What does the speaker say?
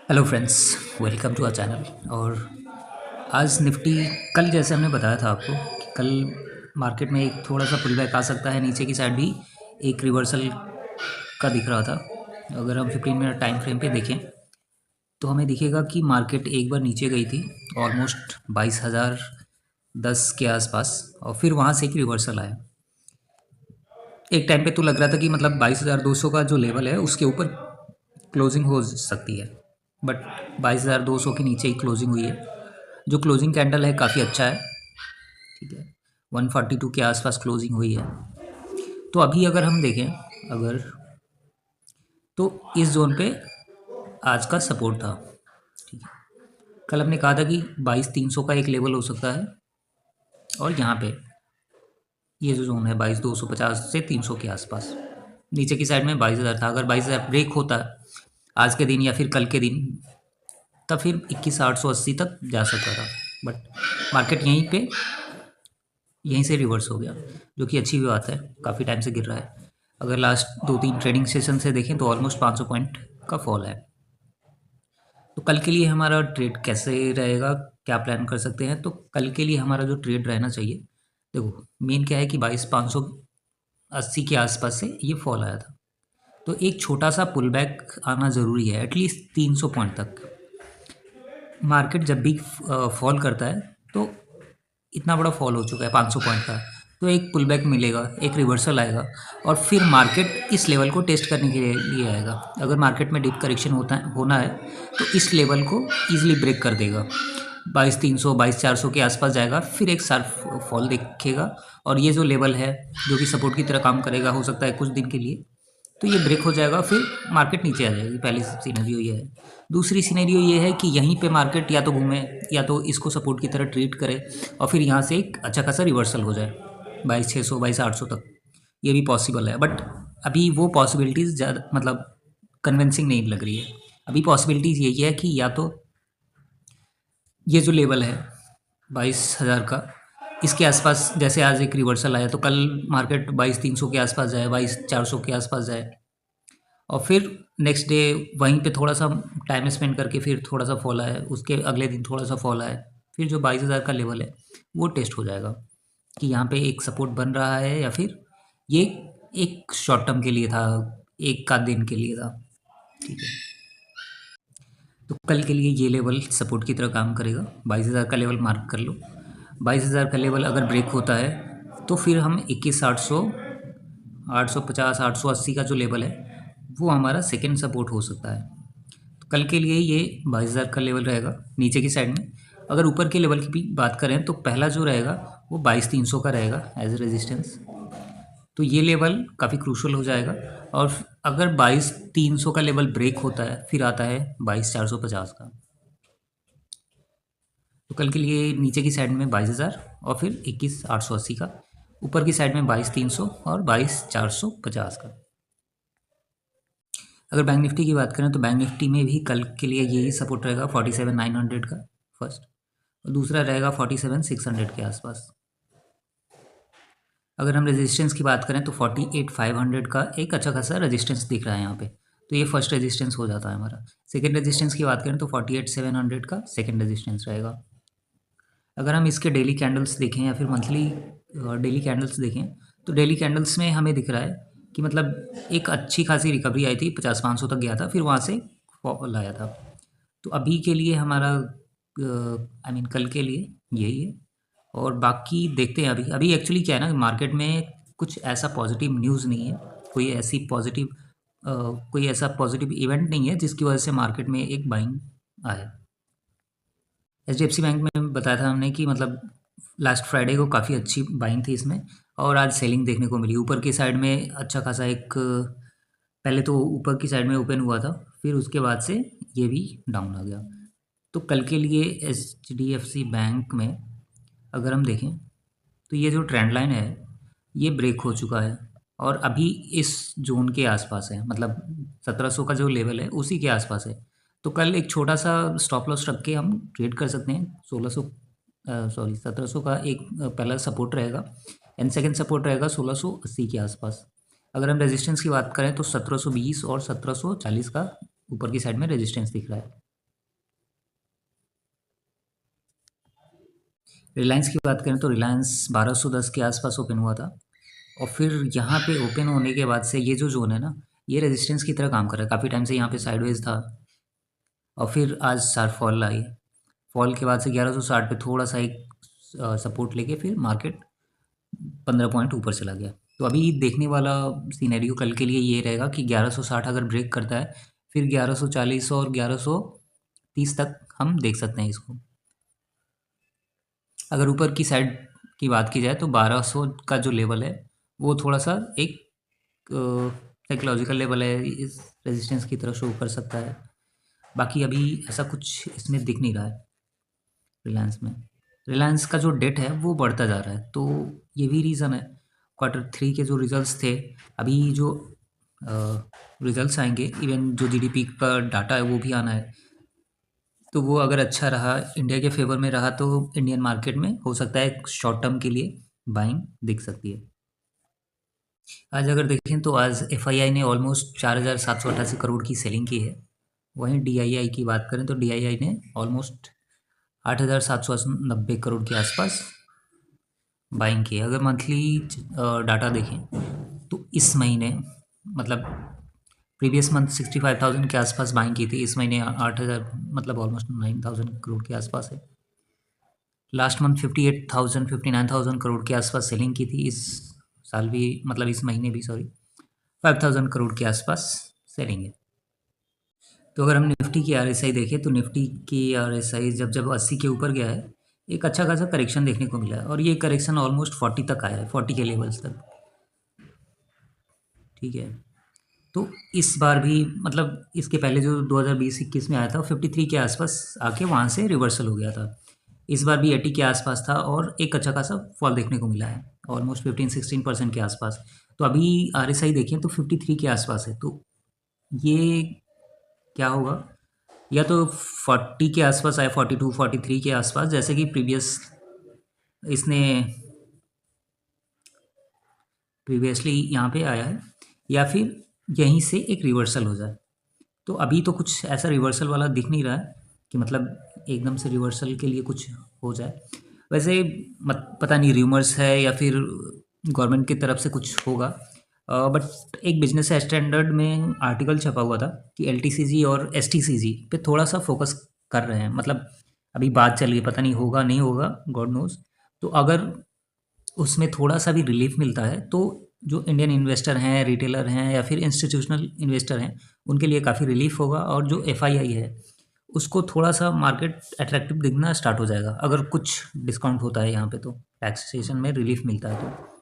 Hello friends, welcome to our channel. और आज Nifty, कल जैसे हमने बताया था आपको कि कल मार्केट में एक थोड़ा सा पुल बैक आ सकता है, नीचे की साइड भी एक रिवर्सल का दिख रहा था। अगर हम 15 मिनट टाइम फ्रेम पे देखें तो हमें दिखेगा कि मार्केट एक बार नीचे गई थी ऑलमोस्ट 22,010 के आसपास, और फिर वहाँ से एक रिवर्सल आया। एक टाइम पे तो लग रहा था कि मतलब 22,200 का जो लेवल है उसके ऊपर क्लोजिंग हो सकती है, बट 22,200 के नीचे ही क्लोजिंग हुई है। जो क्लोजिंग कैंडल है काफ़ी अच्छा है, ठीक है। 142 के आसपास क्लोजिंग हुई है। तो अभी अगर हम देखें, अगर तो इस जोन पे आज का सपोर्ट था, ठीक है। कल हमने कहा था कि 22,300 का एक लेवल हो सकता है, और यहाँ पे ये जो जोन है 22,250 से 300 के आसपास, नीचे की साइड में 22,000 था। अगर 22,000 ब्रेक होता आज के दिन या फिर कल के दिन, तब फिर 21,880 तक जा सकता था, बट मार्केट यहीं से रिवर्स हो गया, जो कि अच्छी भी बात है। काफ़ी टाइम से गिर रहा है। अगर लास्ट 2-3 ट्रेडिंग सेशन से देखें तो ऑलमोस्ट 500 पॉइंट का फॉल है। तो कल के लिए हमारा ट्रेड कैसे रहेगा, क्या प्लान कर सकते हैं? तो कल के लिए हमारा जो ट्रेड रहना चाहिए, देखो मेन क्या है कि 22,580 के आसपास से ये फॉल आया था, तो एक छोटा सा पुल बैक आना ज़रूरी है, एटलीस्ट 300 पॉइंट तक। मार्केट जब भी फॉल करता है तो इतना बड़ा फॉल हो चुका है 500 पॉइंट का, तो एक पुल बैक मिलेगा, एक रिवर्सल आएगा, और फिर मार्केट इस लेवल को टेस्ट करने के लिए आएगा। अगर मार्केट में डीप करेक्शन होना है तो इस लेवल को ईजिली ब्रेक कर देगा। 22,300 22,400 के आसपास जाएगा, फिर एक शार्प फॉल दिखेगा, और ये जो लेवल है जो कि सपोर्ट की तरह काम करेगा, हो सकता है कुछ दिन के लिए, तो ये ब्रेक हो जाएगा, फिर मार्केट नीचे आ जाएगी। पहली सिनेरियो ये है। दूसरी सिनेरियो ये है कि यहीं पे मार्केट या तो घूमे या तो इसको सपोर्ट की तरह ट्रीट करे, और फिर यहाँ से एक अच्छा खासा रिवर्सल हो जाए 22,600 22,800 तक। ये भी पॉसिबल है, बट अभी वो पॉसिबिलिटीज़ ज़्यादा मतलब कन्विंसिंग नहीं लग रही है। अभी पॉसिबिलिटीज़ यही है कि या तो ये जो लेवल है 22,000 का, इसके आसपास जैसे आज एक रिवर्सल आया, तो कल मार्केट 22,300 के आसपास जाए, 22,400 के आसपास जाए, और फिर नेक्स्ट डे वहीं पे थोड़ा सा टाइम स्पेंड करके फिर थोड़ा सा फॉल आया, उसके अगले दिन थोड़ा सा फॉल आया, फिर जो 22,000 का लेवल है वो टेस्ट हो जाएगा कि यहाँ पे एक सपोर्ट बन रहा है, या फिर ये एक शॉर्ट टर्म के लिए था, एक आध दिन के लिए था, ठीक है। तो कल के लिए ये लेवल सपोर्ट की तरह काम करेगा। 22,000 का लेवल मार्क कर लो। 22,000 का लेवल अगर ब्रेक होता है तो फिर हम 21,800 850 880 का जो लेवल है वो हमारा सेकंड सपोर्ट हो सकता है। तो कल के लिए ये 22,000 का लेवल रहेगा नीचे की साइड में। अगर ऊपर के लेवल की भी बात करें तो पहला जो रहेगा वो 22,300 का रहेगा एज ए रेजिस्टेंस, तो ये लेवल काफ़ी क्रूशल हो जाएगा। और अगर 22,300 का लेवल ब्रेक होता है फिर आता है 22,450 का। तो कल के लिए नीचे की साइड में 22,000 और फिर 21,880 का, ऊपर की साइड में 22,300 और 22,450 का। अगर बैंक निफ्टी की बात करें तो बैंक निफ्टी में भी कल के लिए यही सपोर्ट रहेगा 47,900 का फर्स्ट, और दूसरा रहेगा 47,600 के आसपास। अगर हम रेजिस्टेंस की बात करें तो 48,500 का एक अच्छा खासा रेजिस्टेंस दिख रहा है यहाँ पे, तो ये फर्स्ट रेजिस्टेंस हो जाता है हमारा। सेकंड रेजिस्टेंस की बात करें तो 48,700 का सेकंड रेजिस्टेंस रहेगा। अगर हम इसके डेली कैंडल्स देखें या फिर मंथली डेली कैंडल्स देखें, तो डेली कैंडल्स में हमें दिख रहा है कि मतलब एक अच्छी खासी रिकवरी आई थी, 50-500 तक गया था, फिर वहाँ से फॉल आया था। तो अभी के लिए हमारा आई मीन कल के लिए यही है, और बाकी देखते हैं। अभी अभी एक्चुअली क्या है ना, मार्केट में कुछ ऐसा पॉजिटिव न्यूज़ नहीं है, कोई ऐसा पॉजिटिव इवेंट नहीं है जिसकी वजह से मार्केट में एक बाइंग आए। एचडीएफसी बैंक में बताया था हमने कि मतलब लास्ट फ्राइडे को काफ़ी अच्छी बाइंग थी इसमें, और आज सेलिंग देखने को मिली। ऊपर की साइड में अच्छा खासा एक, पहले तो ऊपर की साइड में ओपन हुआ था, फिर उसके बाद से ये भी डाउन आ गया। तो कल के लिए एचडीएफसी बैंक में अगर हम देखें तो ये जो ट्रेंड लाइन है ये ब्रेक हो चुका है, और अभी इस जोन के आसपास है, मतलब 1700 का जो लेवल है उसी के आसपास है। तो कल एक छोटा सा स्टॉप लॉस रख के हम ट्रेड कर सकते हैं। 1700 का एक पहला सपोर्ट रहेगा, एंड सेकंड सपोर्ट रहेगा 1680 के आसपास। अगर हम रेजिस्टेंस की बात करें तो 1720 और 1740 का ऊपर की साइड में रेजिस्टेंस दिख रहा है। रिलायंस की बात करें तो रिलायंस 1210 के आसपास ओपन हुआ था और फिर यहाँ पे ओपन होने के बाद से ये जो जोन है ना, ये रेजिस्टेंस की तरह काम कर रहा है। काफ़ी टाइम से यहाँ पे साइडवेज था और फिर आज शार्प फॉल आई। फॉल के बाद से 1160 पे थोड़ा सा एक सपोर्ट लेके फिर मार्केट 15 पॉइंट ऊपर चला गया। तो अभी देखने वाला सिनेरियो कल के लिए ये रहेगा कि 1160 अगर ब्रेक करता है, फिर 1140 और 1130 तक हम देख सकते हैं इसको। अगर ऊपर की साइड की बात की जाए तो 1200 का जो लेवल है वो थोड़ा सा एक साइकोलॉजिकल लेवल है, इस रेजिस्टेंस की तरह शो कर सकता है। बाकी अभी ऐसा कुछ इसमें दिख नहीं रहा है रिलायंस में। रिलायंस का जो डेट है वो बढ़ता जा रहा है, तो ये भी रीज़न है। Q3 के जो रिजल्ट्स थे, अभी जो रिजल्ट्स आएंगे, इवन जो जीडीपी का डाटा है वो भी आना है, तो वो अगर अच्छा रहा, इंडिया के फेवर में रहा, तो इंडियन मार्केट में हो सकता है शॉर्ट टर्म के लिए बाइंग दिख सकती है। आज अगर देखें तो आज एफआईआई ने ऑलमोस्ट 4788 करोड़ की सेलिंग की है। वहीं डीआईआई की बात करें तो डीआईआई ने ऑलमोस्ट 8790 करोड़ के आसपास बाइंग की है। अगर मंथली डाटा देखें तो इस महीने मतलब प्रीवियस मंथ 65,000 के आसपास बाइंग की थी, इस महीने 8,000 मतलब ऑलमोस्ट 9,000 करोड़ के आसपास है। लास्ट मंथ 58,000 59,000 करोड़ के आसपास सेलिंग की थी, इस साल भी मतलब इस महीने भी 5,000 करोड़ के आसपास सेलिंग है। तो अगर हम निफ्टी की आरएसआई देखें तो निफ्टी की आरएसआई जब जब 80 के ऊपर गया है, एक अच्छा खासा करेक्शन देखने को मिला है और ये करेक्शन ऑलमोस्ट 40 तक आया है, 40 के लेवल्स तक। ठीक है, तो इस बार भी मतलब इसके पहले जो 2020-21 में आया था 53 के आसपास आके वहाँ से रिवर्सल हो गया था। इस बार भी 80 के आसपास था और एक अच्छा खासा फॉल देखने को मिला है, ऑलमोस्ट 15-16% के आसपास। तो अभी आरएसआई देखें तो 53 के आसपास है, तो ये क्या होगा, या तो 40 के आसपास आए, 42-43 के आसपास, जैसे कि इसने प्रीवियसली यहाँ पे आया है, या फिर यहीं से एक रिवर्सल हो जाए। तो अभी तो कुछ ऐसा रिवर्सल वाला दिख नहीं रहा है कि मतलब एकदम से रिवर्सल के लिए कुछ हो जाए। वैसे पता नहीं र्यूमर्स है या फिर गवर्नमेंट की तरफ से कुछ होगा, बट एक बिजनेस स्टैंडर्ड में आर्टिकल छपा हुआ था कि एलटीसीजी और एसटीसीजी पे थोड़ा सा फोकस कर रहे हैं। मतलब अभी बात चल रही है, पता नहीं होगा नहीं होगा, गॉड नोज। तो अगर उसमें थोड़ा सा भी रिलीफ मिलता है तो जो इंडियन इन्वेस्टर हैं, रिटेलर हैं या फिर इंस्टीट्यूशनल इन्वेस्टर हैं, उनके लिए काफ़ी रिलीफ होगा और जो एफआईआई है उसको थोड़ा सा मार्केट अट्रैक्टिव दिखना स्टार्ट हो जाएगा, अगर कुछ डिस्काउंट होता है यहाँ पे तो, टैक्सेशन में रिलीफ मिलता है तो।